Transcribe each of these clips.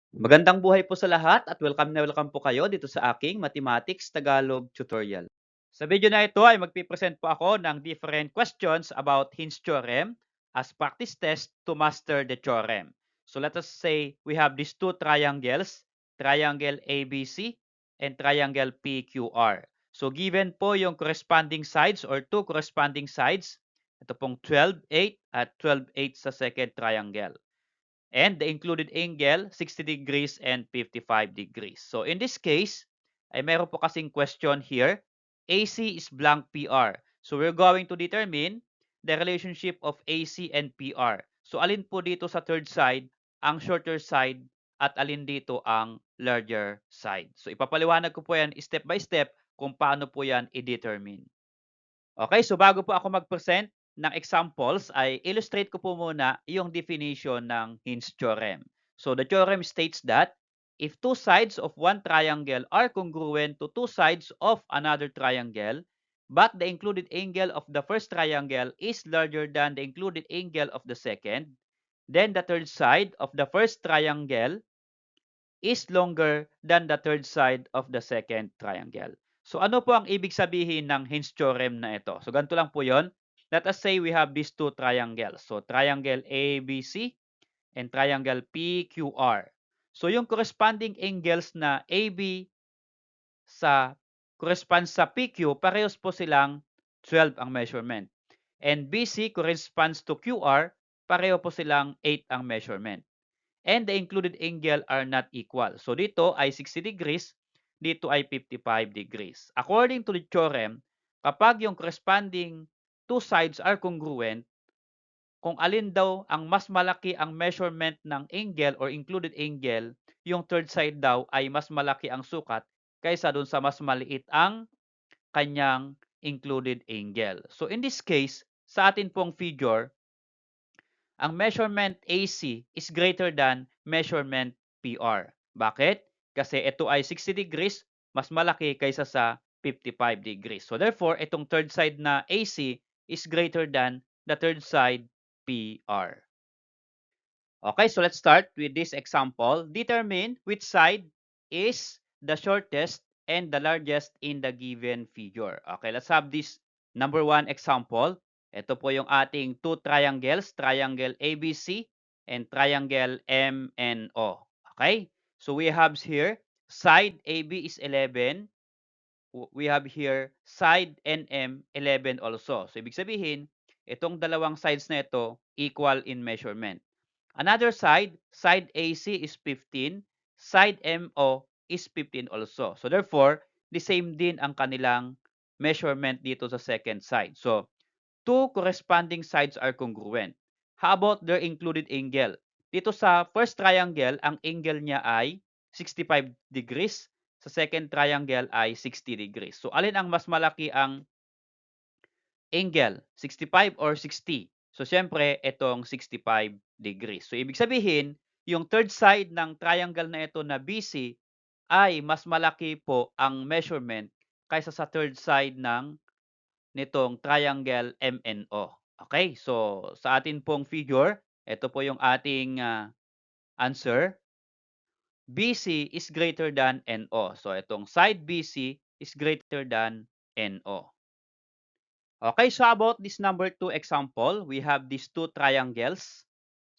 Magandang buhay po sa lahat at welcome na welcome po kayo dito sa aking Mathematics Tagalog tutorial. Sa video na ito ay magpipresent po ako ng different questions about Hin's theorem as practice test to master the theorem. So let us say we have these two triangles, triangle ABC and triangle PQR. So given po yung corresponding sides or two corresponding sides, ito pong 12:8 at 12:8 sa second triangle. And the included angle, 60 degrees and 55 degrees. So in this case, ay meron po kasing question here. AC is blank PR. So we're going to determine the relationship of AC and PR. So alin po dito sa third side ang shorter side at alin dito ang larger side. So ipapaliwanag ko po yan step by step kung paano po yan i-determine. Okay, so bago po ako mag-present ng examples ay illustrate ko po muna yung definition ng Hin's theorem. So the theorem states that if two sides of one triangle are congruent to two sides of another triangle, but the included angle of the first triangle is larger than the included angle of the second, then the third side of the first triangle is longer than the third side of the second triangle. So ano po ang ibig sabihin ng Hin's theorem na ito? So ganito lang po 'yon. Let us say we have these two triangles. So triangle ABC and triangle PQR. So yung corresponding angles na AB sa corresponds sa PQ, parehas po silang 12 ang measurement. And BC corresponds to QR, pareho po silang 8 ang measurement. And the included angle are not equal. So dito ay 60 degrees, dito ay 55 degrees. According to the theorem, kapag yung corresponding two sides are congruent, kung alin daw ang mas malaki ang measurement ng angle or included angle, yung third side daw ay mas malaki ang sukat kaysa dun sa mas maliit ang kanyang included angle. So in this case, sa atin pong figure, ang measurement AC is greater than measurement PR. Bakit? Kasi ito ay 60 degrees, mas malaki kaysa sa 55 degrees. So therefore, itong third side na AC is greater than the third side PR. Okay, so let's start with this example. Determine which side is the shortest and the largest in the given figure. Okay, let's have this number one example. Ito po yung ating two triangles, triangle ABC and triangle MNO. Okay, so we have here side AB is 11. We have here side NM 11 also. So ibig sabihin, itong dalawang sides na ito equal in measurement. Another side, side AC is 15, side MO is 15 also. So therefore, the same din ang kanilang measurement dito sa second side. So, two corresponding sides are congruent. How about their included angle? Dito sa first triangle, ang angle niya ay 65 degrees. Sa second triangle ay 60 degrees. So, alin ang mas malaki ang angle, 65 or 60? So, syempre, itong 65 degrees. So, ibig sabihin, yung third side ng triangle na ito na BC ay mas malaki po ang measurement kaysa sa third side ng nitong triangle MNO. Okay, so sa atin pong figure, ito po yung ating answer. BC is greater than NO. So itong side BC is greater than NO. Okay, so about this number 2 example, we have these two triangles.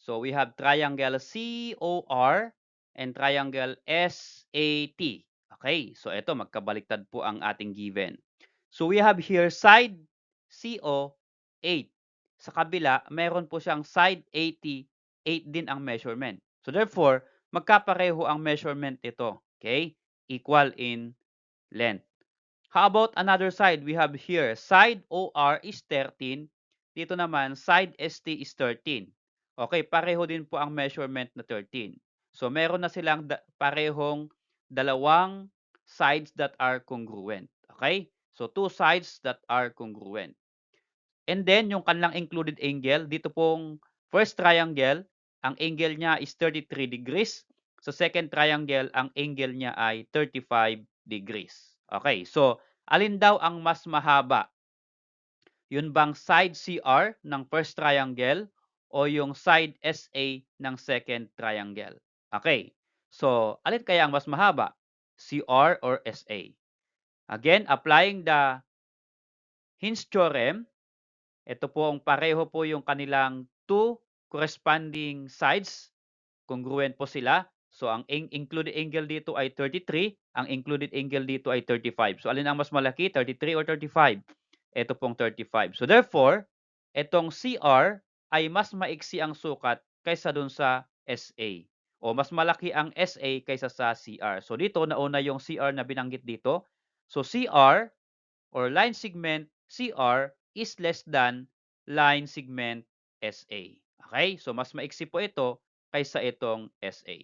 So we have triangle COR and triangle SAT. Okay, so ito magkabaliktad po ang ating given. So we have here side CO 8. Sa kabila, meron po siyang side 80, 8 din ang measurement. So therefore, magkapareho ang measurement ito. Okay? Equal in length. How about another side? We have here, side OR is 13. Dito naman, side ST is 13. Okay, pareho din po ang measurement na 13. So, meron na silang parehong dalawang sides that are congruent. Okay? So, two sides that are congruent. And then, yung kanilang included angle, dito pong first triangle, ang angle niya is 33 degrees. Sa second triangle, ang angle niya ay 35 degrees. Okay, so alin daw ang mas mahaba? Yun bang side CR ng first triangle o yung side SA ng second triangle? Okay, So, alin kaya ang mas mahaba? CR or SA? Again, applying the Hinz theorem, ito po ang pareho po yung kanilang two corresponding sides. Congruent po sila. So, ang included angle dito ay 33, ang included angle dito ay 35. So, alin ang mas malaki, 33 or 35? Ito pong 35. So, therefore, itong CR ay mas maiksi ang sukat kaysa dun sa SA. O mas malaki ang SA kaysa sa CR. So, dito nauna yung CR na binanggit dito. So, CR or line segment CR is less than line segment SA. Okay? So, mas maiksi po ito kaysa itong SA.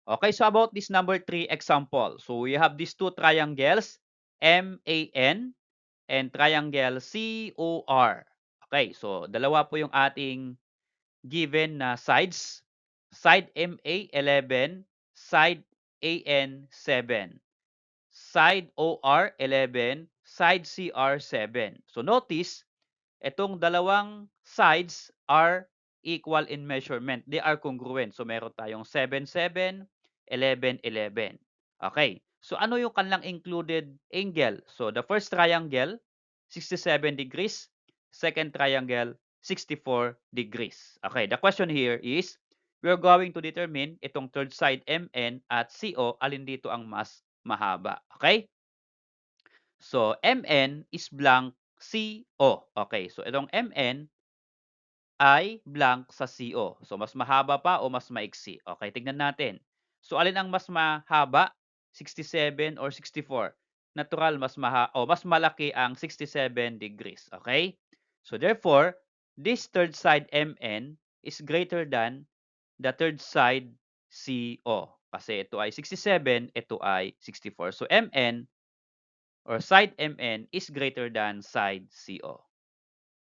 Okay, so about this number 3 example. So, we have these two triangles, MAN and triangle COR. Okay, so dalawa po yung ating given na sides. Side MA, 11. Side AN, 7. Side OR, 11. Side CR, 7. So, notice, itong dalawang sides are equal in measurement. They are congruent. So, meron tayong 7, 7, 11, 11. Okay. So, ano yung kanilang included angle? So, the first triangle, 67 degrees. Second triangle, 64 degrees. Okay. The question here is, we're going to determine itong third side MN at CO, alin dito ang mas mahaba. Okay? So, MN is blank CO. Okay, so itong MN ay blank sa CO. So, mas mahaba pa o mas maiksi? Okay, tignan natin. So, alin ang mas mahaba? 67 or 64? Natural, mas malaki ang 67 degrees. Okay? So, therefore, this third side MN is greater than the third side CO. Kasi ito ay 67, ito ay 64. So, MN or side MN is greater than side CO.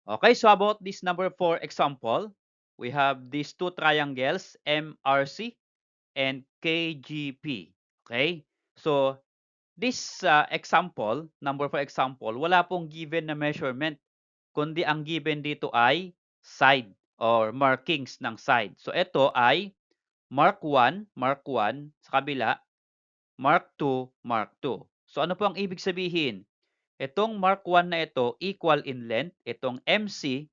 Okay, so about this number 4 example, we have these two triangles, MRC and KGP. Okay, so this example, number 4 example, wala pong given na measurement, kundi ang given dito ay side or markings ng side. So ito ay Mark 1 sa kabila, Mark 2, Mark 2. So ano po ang ibig sabihin? Itong Mark 1 na ito equal in length, itong MC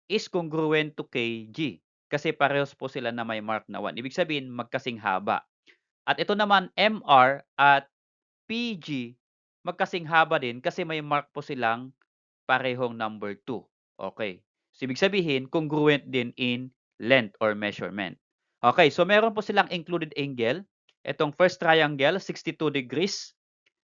is congruent to KG kasi parehas po sila na may mark na 1. Ibig sabihin magkasing haba. At ito naman MR at PG magkasing haba din kasi may mark po silang parehong number 2. Okay. So ibig sabihin congruent din in length or measurement. Okay, so meron po silang included angle. Itong first triangle 62 degrees,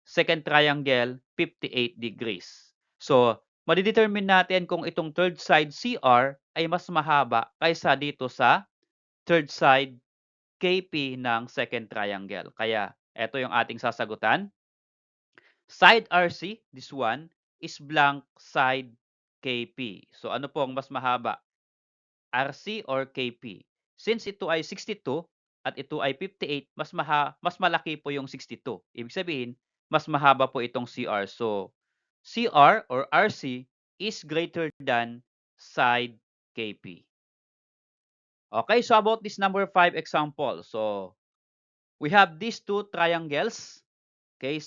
second triangle 58 degrees. So, madidetermine natin kung itong third side CR ay mas mahaba kaysa dito sa third side KP ng second triangle. Kaya, ito yung ating sasagutan. Side RC, this one, is blank side KP. So, ano po ang mas mahaba? RC or KP? Since ito ay 62 at ito ay 58, mas malaki po yung 62. Ibig sabihin, mas mahaba po itong CR. So, CR or RC is greater than side KP. Okay, so about this number 5 example. So, we have these two triangles. Okay,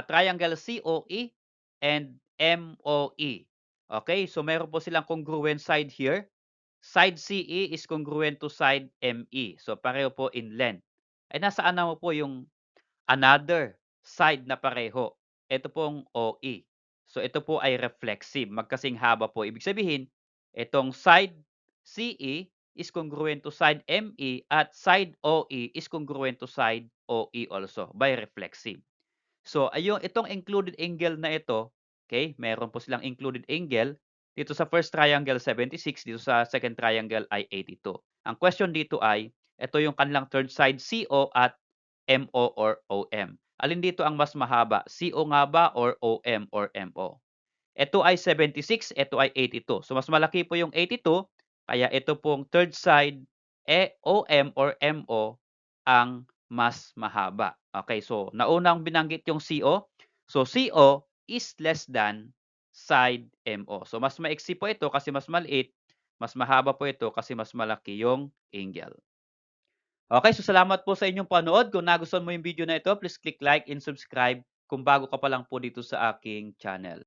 triangle COE and MOE. Okay, so meron po silang congruent side here. Side CE is congruent to side ME. So, pareho po in length. Ay, nasaan naman po yung another side na pareho? Ito pong OE. So, ito po ay reflexive. Magkasing haba po. Ibig sabihin, itong side CE is congruent to side ME at side OE is congruent to side OE also by reflexive. So, itong included angle na ito, okay, meron po silang included angle. Dito sa first triangle, 76. Dito sa second triangle ay 82. Ang question dito ay, ito yung kanilang third side CO at MO or OM. Alin dito ang mas mahaba? CO nga ba or OM or MO? Ito ay 76, ito ay 82. So, mas malaki po yung 82, kaya ito pong third side OM or MO ang mas mahaba. Okay, so naunang binanggit yung CO. So, CO is less than side MO. So, mas maiksi po ito kasi mas maliit, mas mahaba po ito kasi mas malaki yung angle. Okay, so salamat po sa inyong panood. Kung nagustuhan mo yung video na ito, please click like and subscribe kung bago ka pa lang po dito sa aking channel.